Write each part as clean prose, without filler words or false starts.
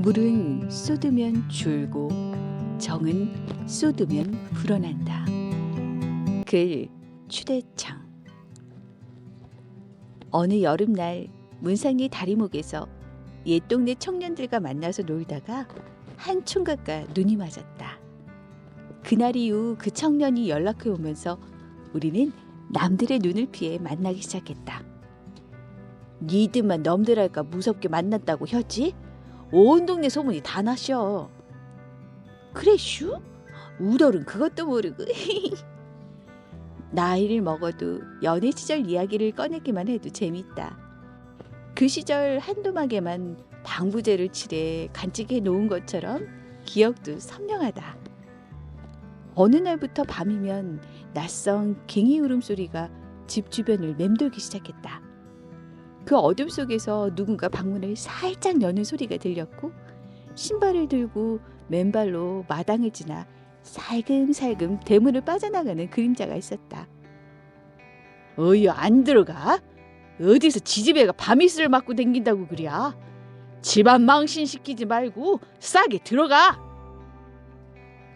물은 쏟으면 줄고 정은 쏟으면 불어난다. 글 추대창. 어느 여름날 문상리 다리목에서 옛 동네 청년들과 만나서 놀다가 한 총각과 눈이 맞았다. 그날 이후 그 청년이 연락해 오면서 우리는 남들의 눈을 피해 만나기 시작했다. 니들만 넘들할까 무섭게 만났다고 혀지? 온 동네 소문이 다 나셔. 그래 슈? 우덜은 그것도 모르고. 나이를 먹어도 연애 시절 이야기를 꺼내기만 해도 재밌다. 그 시절 한도막에만 방부제를 칠해 간직해 놓은 것처럼 기억도 선명하다. 어느 날부터 밤이면 낯선 갱이 울음소리가 집 주변을 맴돌기 시작했다. 그 어둠 속에서 누군가 방문을 살짝 여는 소리가 들렸고 신발을 들고 맨발로 마당을 지나 살금살금 대문을 빠져나가는 그림자가 있었다. 어이 안 들어가? 어디서 지지배가 밤이슬을 맞고 댕긴다고 그랴? 집안 망신시키지 말고 싸게 들어가!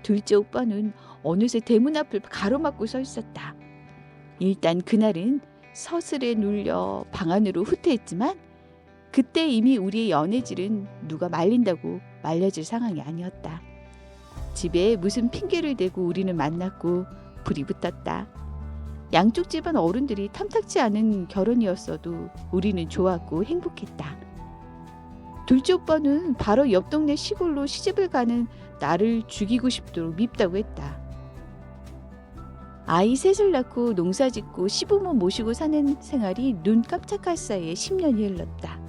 둘째 오빠는 어느새 대문 앞을 가로막고 서 있었다. 일단 그날은 서슬에 눌려 방 안으로 후퇴했지만 그때 이미 우리의 연애질은 누가 말린다고 말려질 상황이 아니었다. 집에 무슨 핑계를 대고 우리는 만났고 불이 붙었다. 양쪽 집안 어른들이 탐탁치 않은 결혼이었어도 우리는 좋았고 행복했다. 둘째 오빠는 바로 옆 동네 시골로 시집을 가는 나를 죽이고 싶도록 밉다고 했다. 아이 셋을 낳고 농사짓고 시부모 모시고 사는 생활이 눈 깜짝할 사이에 10년이 흘렀다.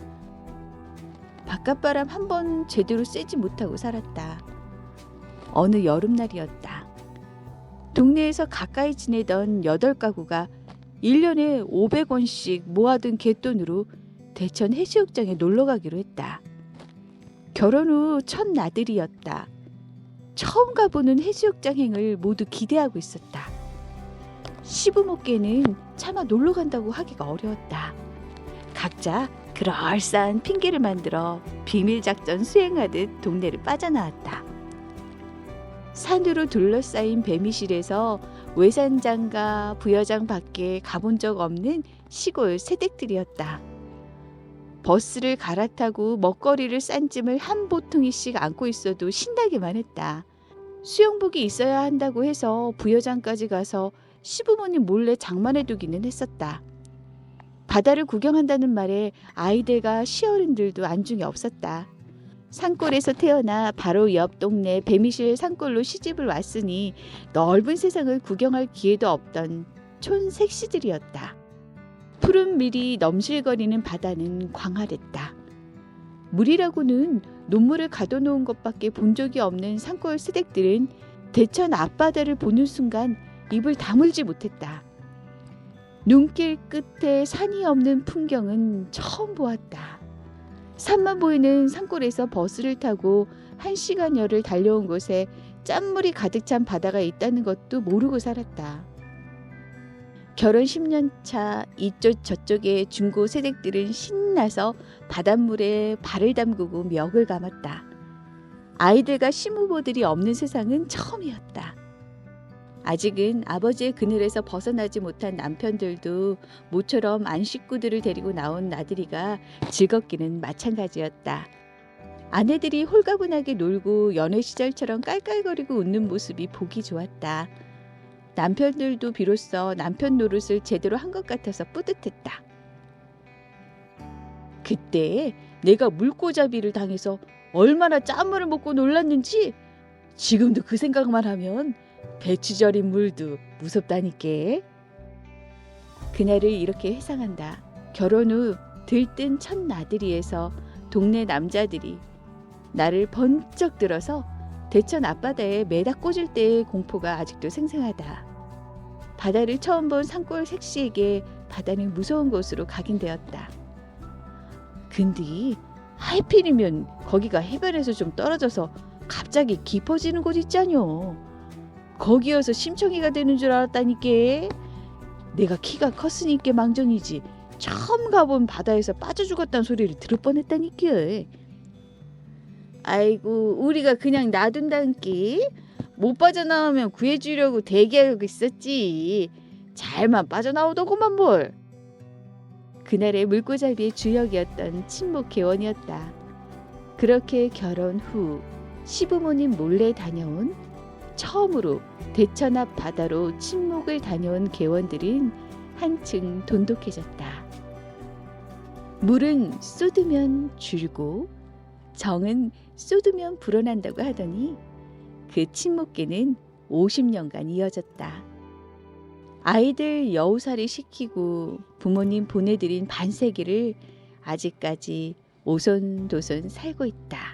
바깥바람 한 번 제대로 쐬지 못하고 살았다. 어느 여름날이었다. 동네에서 가까이 지내던 8가구가 1년에 500원씩 모아둔 갯돈으로 대천 해수욕장에 놀러가기로 했다. 결혼 후 첫 나들이였다. 처음 가보는 해수욕장행을 모두 기대하고 있었다. 시부모께는 차마 놀러 간다고 하기가 어려웠다. 각자 그럴싸한 핑계를 만들어 비밀작전 수행하듯 동네를 빠져나왔다. 산으로 둘러싸인 배미실에서 외산장과 부여장 밖에 가본 적 없는 시골 새댁들이었다. 버스를 갈아타고 먹거리를 싼 짐을 한 보퉁이씩 안고 있어도 신나기만 했다. 수영복이 있어야 한다고 해서 부여장까지 가서 시부모님 몰래 장만해두기는 했었다. 바다를 구경한다는 말에 아이들과 시어른들도 안중에 없었다. 산골에서 태어나 바로 옆 동네 배미실 산골로 시집을 왔으니 넓은 세상을 구경할 기회도 없던 촌색시들이었다. 푸른 밀이 넘실거리는 바다는 광활했다. 물이라고는 논물을 가둬놓은 것밖에 본 적이 없는 산골 스댁들은 대천 앞바다를 보는 순간 입을 다물지 못했다. 눈길 끝에 산이 없는 풍경은 처음 보았다. 산만 보이는 산골에서 버스를 타고 1시간여를 달려온 곳에 짠물이 가득 찬 바다가 있다는 것도 모르고 살았다. 결혼 10년 차 이쪽 저쪽의 중고 세댁들은 신나서 바닷물에 발을 담그고 멱을 감았다. 아이들과 시부모들이 없는 세상은 처음이었다. 아직은 아버지의 그늘에서 벗어나지 못한 남편들도 모처럼 안 식구들을 데리고 나온 나들이가 즐겁기는 마찬가지였다. 아내들이 홀가분하게 놀고 연애 시절처럼 깔깔거리고 웃는 모습이 보기 좋았다. 남편들도 비로소 남편 노릇을 제대로 한 것 같아서 뿌듯했다. 그때 내가 물고자비를 당해서 얼마나 짠물을 먹고 놀랐는지 지금도 그 생각만 하면 배추 절인 물도 무섭다니께. 그날을 이렇게 회상한다. 결혼 후 들뜬 첫 나들이에서 동네 남자들이 나를 번쩍 들어서 대천 앞바다에 매다 꽂을 때의 공포가 아직도 생생하다. 바다를 처음 본 산골 색시에게 바다는 무서운 곳으로 각인되었다. 근데 하이필이면 거기가 해변에서 좀 떨어져서 갑자기 깊어지는 곳 있잖여. 거기여서 심청이가 되는 줄 알았다니께. 내가 키가 컸으니까 망정이지 처음 가본 바다에서 빠져 죽었다는 소리를 들을 뻔했다니까. 아이고, 우리가 그냥 놔둔단기. 못 빠져나오면 구해주려고 대기하고 있었지. 잘만 빠져나오더구만 뭘. 그날의 물고잡이의 주역이었던 친목 개원이었다. 그렇게 결혼 후 시부모님 몰래 다녀온, 처음으로 대천 앞 바다로 친목을 다녀온 개원들은 한층 돈독해졌다. 물은 쏟으면 줄고 정은 쏟으면 불어난다고 하더니 그 친목계는 50년간 이어졌다. 아이들 여우살이 시키고 부모님 보내드린 반세기를 아직까지 오손도손 살고 있다.